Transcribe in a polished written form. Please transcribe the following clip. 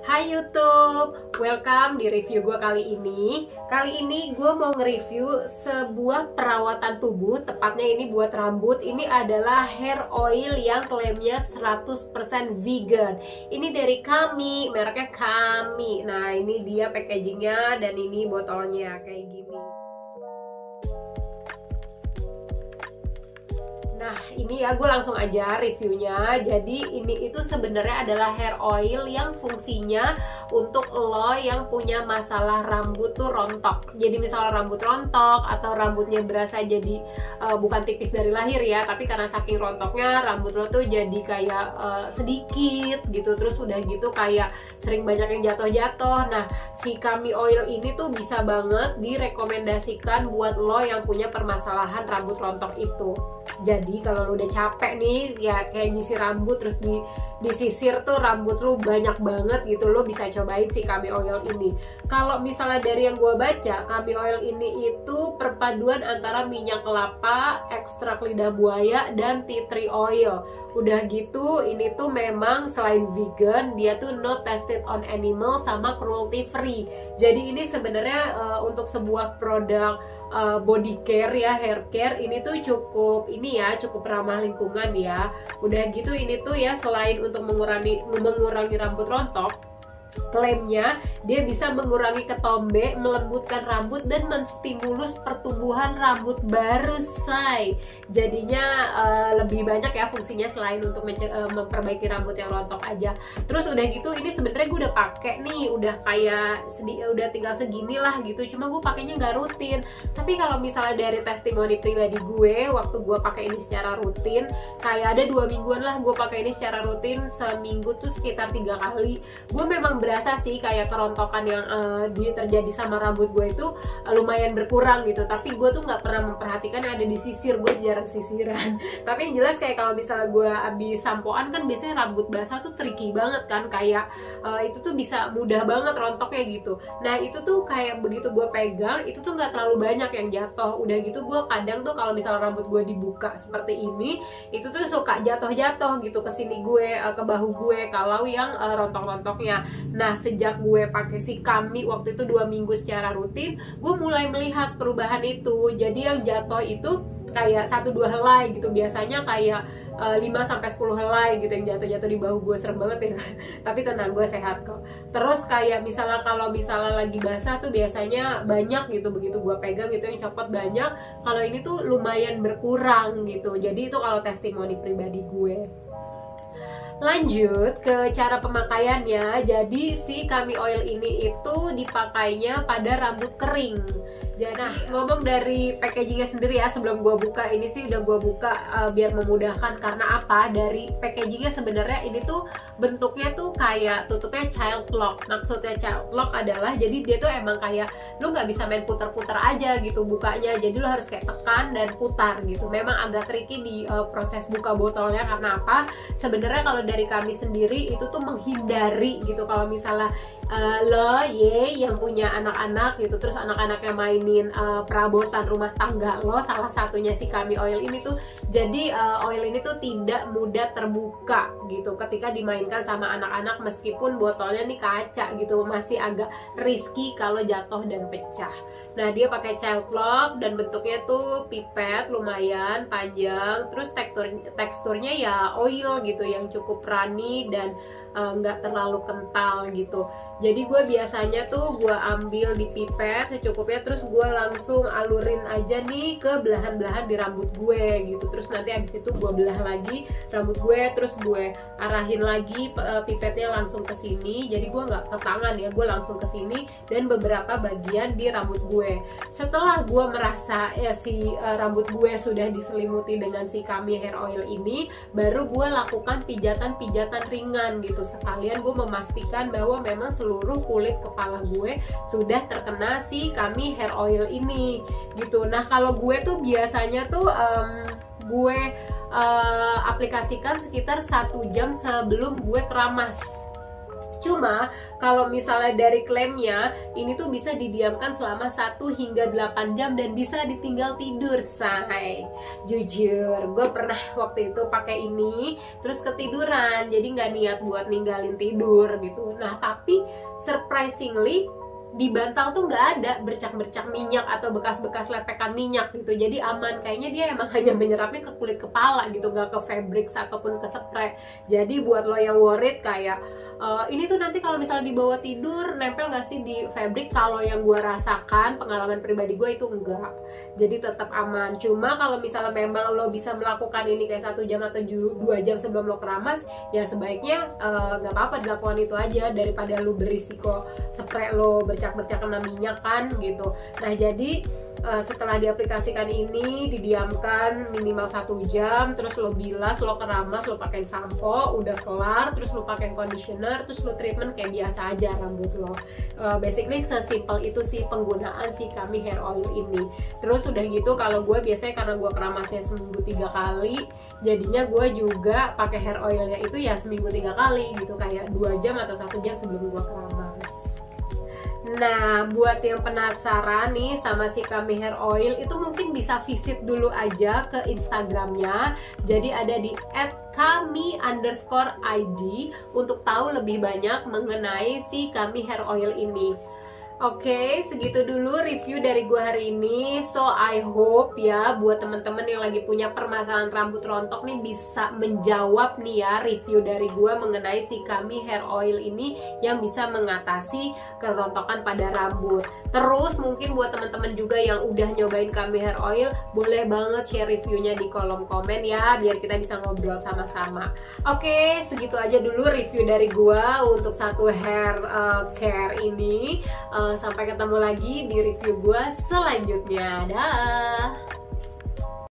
Hai YouTube, welcome di review gue kali ini. Kali ini gue mau nge-review sebuah perawatan tubuh, tepatnya ini buat rambut. Ini adalah hair oil yang klaimnya 100% vegan. Ini dari Kami, mereknya Kami. Nah ini dia packagingnya dan ini botolnya kayak gini. Nah ini ya gue langsung aja reviewnya. Jadi ini itu sebenarnya adalah hair oil yang fungsinya untuk lo yang punya masalah rambut tuh rontok. Jadi misalnya rambut rontok atau rambutnya berasa jadi bukan tipis dari lahir ya, tapi karena saking rontoknya rambut lo tuh jadi kayak sedikit gitu. Terus udah gitu kayak sering banyak yang jatuh-jatuh. Nah si Kami oil ini tuh bisa banget direkomendasikan buat lo yang punya permasalahan rambut rontok itu. Jadi kalau lu udah capek nih ya kayak nyisir rambut terus disisir tuh rambut lu banyak banget gitu, lo bisa cobain si Kami oil ini. Kalau misalnya dari yang gue baca, Kami oil ini itu perpaduan antara minyak kelapa, ekstrak lidah buaya, dan tea tree oil. Udah gitu ini tuh memang selain vegan, dia tuh not tested on animal sama cruelty free. Jadi ini sebenarnya untuk sebuah produk body care ya, hair care, ini tuh cukup ramah lingkungan ya. Udah gitu ini tuh ya selain untuk mengurangi rambut rontok, klaimnya dia bisa mengurangi ketombe, melembutkan rambut, dan menstimulus pertumbuhan rambut baru, say. Jadinya lebih banyak ya fungsinya selain untuk memperbaiki rambut yang rontok aja. Terus udah gitu ini sebenarnya gue udah pakai nih, udah kayak udah tinggal segini lah gitu. Cuma gue pakainya nggak rutin. Tapi kalau misalnya dari testimoni pribadi gue, waktu gue pakai ini secara rutin, kayak ada 2 mingguan lah gue pakai ini secara rutin, seminggu tuh sekitar 3 kali. Gue memang berasa sih kayak kerontokan yang terjadi sama rambut gue itu lumayan berkurang gitu. Tapi gue tuh nggak pernah memperhatikan yang ada di sisir, gue jarang sisiran. Tapi yang jelas kayak kalau misalnya gue abis sampoan kan biasanya rambut basah tuh tricky banget kan, kayak itu tuh bisa mudah banget rontoknya gitu. Nah itu tuh kayak begitu gue pegang itu tuh nggak terlalu banyak yang jatuh. Udah gitu gue kadang tuh kalau misalnya rambut gue dibuka seperti ini, itu tuh suka jatuh-jatuh gitu ke sini gue, ke bahu gue kalau yang rontok-rontoknya. Nah sejak gue pakai si Kami waktu itu 2 minggu secara rutin, gue mulai melihat perubahan itu. Jadi yang jatuh itu kayak 1-2 helai gitu, biasanya kayak 5-10 helai gitu yang jatuh-jatuh di bahu gue. Serem banget ya tapi tenang, gue sehat kok. Terus kayak misalnya kalau misalnya lagi basah tuh biasanya banyak gitu, begitu gue pegang gitu yang copot banyak. Kalau ini tuh lumayan berkurang gitu. Jadi itu kalau testimoni pribadi gue. Lanjut ke cara pemakaiannya. Jadi si Kami oil ini itu dipakainya pada rambut kering. Jadi ngomong dari packagingnya sendiri ya, sebelum gue buka ini sih udah gue buka biar memudahkan. Karena apa? Dari packagingnya sebenarnya ini tuh bentuknya tuh kayak tutupnya child lock. Maksudnya child lock adalah jadi dia tuh emang kayak lu nggak bisa main putar-putar aja gitu bukanya. Jadi lu harus kayak tekan dan putar gitu. Memang agak tricky di proses buka botolnya. Karena apa? Sebenarnya kalau dari Kami sendiri itu tuh menghindari gitu kalau misalnya lo yang punya anak-anak gitu, terus anak-anaknya mainin perabotan rumah tangga lo, salah satunya si Kami oil ini tuh, jadi oil ini tuh tidak mudah terbuka gitu ketika dimainkan sama anak-anak, meskipun botolnya nih kaca gitu, masih agak risky kalau jatuh dan pecah. Nah dia pakai child lock dan bentuknya tuh pipet, lumayan panjang, terus teksturnya ya oil gitu yang cukup runny dan nggak terlalu kental gitu. Jadi gue biasanya tuh gue ambil di pipet secukupnya, terus gue langsung alurin aja nih ke belahan-belahan di rambut gue gitu. Terus nanti abis itu gue belah lagi rambut gue, terus gue arahin lagi pipetnya langsung ke sini. Jadi gue nggak ke tangan ya, gue langsung ke sini dan beberapa bagian di rambut gue. Setelah gue merasa ya si rambut gue sudah diselimuti dengan si Kami hair oil ini, baru gue lakukan pijatan-pijatan ringan gitu. Sekalian gue memastikan bahwa memang seluruh kulit kepala gue sudah terkena si Kami hair oil ini gitu. Nah kalau gue tuh biasanya tuh gue aplikasikan sekitar 1 jam sebelum gue keramas. Cuma kalau misalnya dari klaimnya ini tuh bisa didiamkan selama 1 hingga 8 jam dan bisa ditinggal tidur, say. Jujur, gue pernah waktu itu pakai ini terus ketiduran, jadi nggak niat buat ninggalin tidur gitu. Nah tapi surprisingly di bantal tuh nggak ada bercak-bercak minyak atau bekas-bekas lepekan minyak gitu, jadi aman. Kayaknya dia emang hanya menyerapnya ke kulit kepala gitu, nggak ke fabric ataupun ke spray. Jadi buat lo yang worried kayak ini tuh nanti kalau misalnya dibawa tidur nempel nggak sih di fabric, kalau yang gue rasakan pengalaman pribadi gue itu enggak, jadi tetap aman. Cuma kalau misalnya memang lo bisa melakukan ini kayak 1 jam atau 2 jam sebelum lo keramas, ya sebaiknya nggak apa-apa dilakukan itu aja daripada lo berisiko spray lo bercak-bercak kena minyak kan gitu. Nah jadi setelah diaplikasikan ini didiamkan minimal 1 jam, terus lo bilas, lo keramas, lo pakai sampo, udah kelar, terus lo pakai conditioner, terus lo treatment kayak biasa aja rambut lo. Basically sesimpel itu sih penggunaan si Kami Hair Oil ini. Terus udah gitu kalau gue biasanya karena gue keramasnya seminggu 3 kali, jadinya gue juga pakai hair oilnya itu ya seminggu 3 kali gitu, kayak 2 jam atau 1 jam sebelum gue keramas. Nah, buat yang penasaran nih sama si Kami Hair Oil itu mungkin bisa visit dulu aja ke Instagramnya. Jadi ada di @kami_id untuk tahu lebih banyak mengenai si Kami Hair Oil ini. Oke, segitu dulu review dari gue hari ini. So I hope ya buat temen-temen yang lagi punya permasalahan rambut rontok nih bisa menjawab nih ya review dari gue mengenai si Kami Hair Oil ini yang bisa mengatasi kerontokan pada rambut. Terus mungkin buat temen-temen juga yang udah nyobain Kami Hair Oil, boleh banget share reviewnya di kolom komen ya, biar kita bisa ngobrol sama-sama. Oke, segitu aja dulu review dari gue untuk satu hair care ini. Sampai ketemu lagi di review gue selanjutnya. Dah.